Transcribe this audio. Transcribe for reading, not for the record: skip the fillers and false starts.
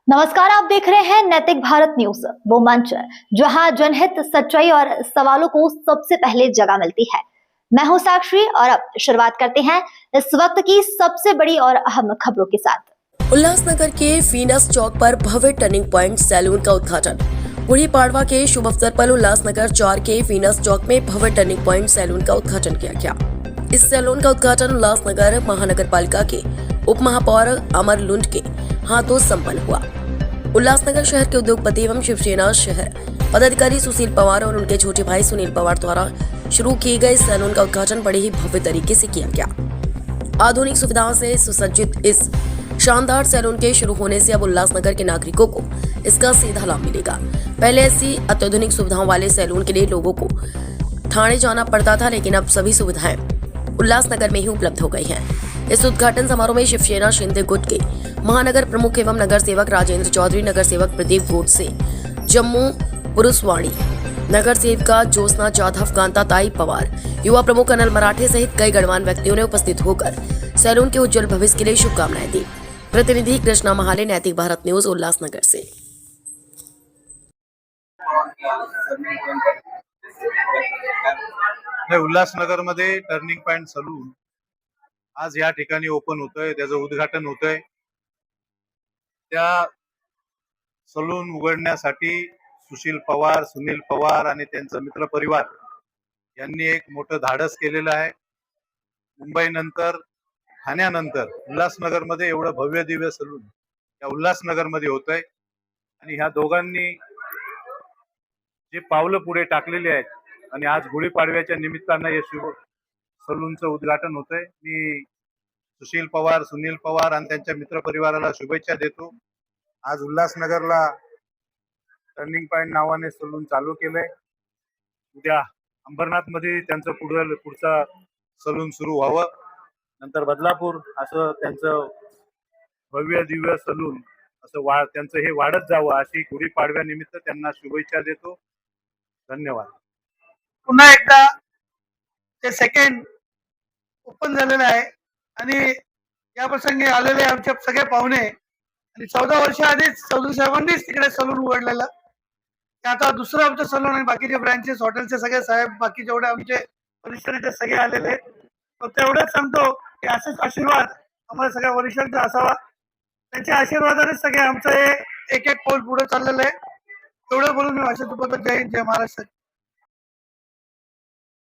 नमस्कार, आप देख रहे हैं नैतिक भारत न्यूज, वो मंच जहां जनहित, सच्चाई और सवालों को सबसे पहले जगह मिलती है। मैं हूं साक्षी और अब शुरुआत करते हैं इस वक्त की सबसे बड़ी और अहम खबरों के साथ। उल्लासनगर के फीनस चौक पर भव्य टर्निंग पॉइंट सैलून का उद्घाटन। गुड़ी पाड़वा के शुभ अवसर पर उल्लासनगर 4 के फीनस चौक में भव्य टर्निंग पॉइंट सैलून का उद्घाटन किया गया। इस सैलून का उद्घाटन उल्लासनगर महानगर पालिका के उप महापौर अमर लुंड के हाथों संपन्न हुआ। उल्लासनगर शहर के उद्योगपति एवं शिवसेना शहर पदाधिकारी सुशील पवार और उनके छोटे भाई सुनील पवार द्वारा शुरू किए गए इस सैलून का उद्घाटन बड़े ही भव्य तरीके से किया गया। आधुनिक सुविधाओं से सुसज्जित इस शानदार सैलून के शुरू होने से अब उल्लासनगर के नागरिकों को इसका सीधा लाभ मिलेगा। पहले ऐसी अत्याधुनिक सुविधाओं वाले सैलून के लिए लोगों को ठाणे जाना पड़ता था, लेकिन अब सभी सुविधाएं उल्लासनगर में ही उपलब्ध हो गई हैं। इस उद्घाटन समारोह में शिवसेना शिंदे गुट के महानगर प्रमुख एवं नगर सेवक राजेंद्र चौधरी, नगर सेवक प्रदीप गोडसे, जम्मू पुरुषवाणी नगर सेविका ज्योत्सना जाधव, कांता ताई पवार, युवा प्रमुख अनिल मराठे सहित कई गणमान्य व्यक्तियों ने उपस्थित होकर सैलून के उज्जवल भविष्य के लिए शुभकामनाएं दी। प्रतिनिधि कृष्णा महाले, नैतिक भारत न्यूज, उल्लासनगर से। उल्हासनगर मध्ये टर्निंग पॉइंट सलून आज या ठिकाणी ओपन होतोय, त्याचं उद्घाटन होतंय। त्या सलून उघडण्यासाठी सुशील पवार, सुनील पवार आणि त्यांचा मित्र परिवार यांनी एक मोठं धाडस केलेलं आहे। मुंबईनंतर, ठाण्यानंतर उल्हासनगर मध्ये एवढं भव्य दिव्य सलून या उल्हासनगर मध्ये होतंय आणि ह्या दोघांनी जे पावलं पुढे टाकलेले आहेत आणि आज गुढीपाडव्याच्या निमित्तानं हे शुभ सलूनचं उद्घाटन होतंय। मी सुशील पवार, सुनील पवार आणि त्यांच्या मित्र परिवाराला शुभेच्छा देतो। आज उल्हासनगरला टर्निंग पॉइंट नावाने सलून चालू केलंय। उद्या अंबरनाथ मध्ये त्यांचं पुढचा सलून सुरू व्हावं, नंतर बदलापूर असं त्यांचं भव्य दिव्य सलून असं त्यांचं हे वाढत जावं अशी गुढीपाडव्यानिमित्त त्यांना शुभेच्छा देतो। धन्यवाद। पुन्हा एकदा ते सेकंड ओपन झालेलं आहे आणि या प्रसंगी आलेले आमचे सगळे पाहुणे आणि 14 वर्ष आधीच चौधरी साहेबांनीच तिकडे सलून उघडलेलं, आता दुसरं आमचं सलून आणि बाकीचे ब्रँचेस हॉटेलचे सगळे साहेब, बाकी जेवढे आमचे वरिष्ठांचे सगळे आलेले। फक्त एवढंच सांगतो की असेच आशीर्वाद आम्हाला सगळ्या वरिष्ठांचा असावा, त्यांच्या आशीर्वादाने सगळे आमचं हे एक एक पाऊल पुढे चाललेलं आहे। एवढं बोलून मी भाषण चुकवतो। जय हिंद, जय महाराष्ट्र।